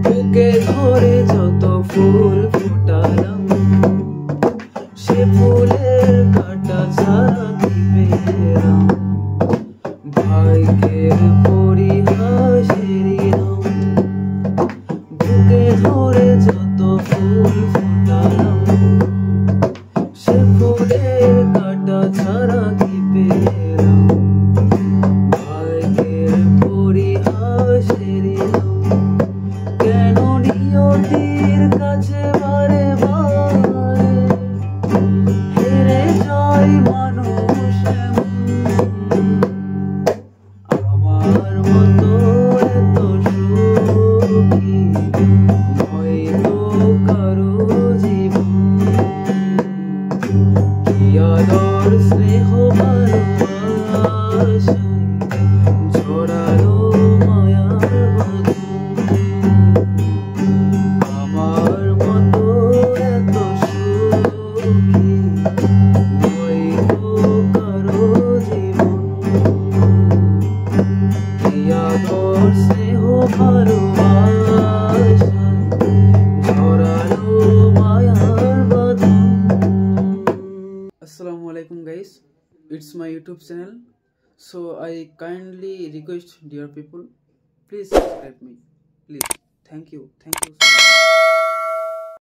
বুকে ধরে যত ফুল ফোটালাম, সে ফুলের কাঁটা ছাড়া কি পেলাম? ভাগ্যের পরিহাসেরই নাম। বুকে ধরে যত ফুল ফোটালাম, সে ফুলের কাঁটা ছাড়া কি পেলাম? ভাগ্যের পরিহাসেরই নাম। কেন নিয়তির কাছে বারে বারে হেরে যায় মানুষ এমন? আমার মতো এত সুখী হয়তো কারো জীবন। কি আদর স্নেহ ভালোবাসায় ঝরালো মায়ার বাঁধন। আমার মতো এত সুখী হয়তো কারো জীবন। কি আদর স্নেহ ভালোবাসায় ঝরালো মায়ার বাঁধন। Assalamu alaikum guys, it's my YouTube channel, so I kindly request dear people, please subscribe me, please. Thank you so much.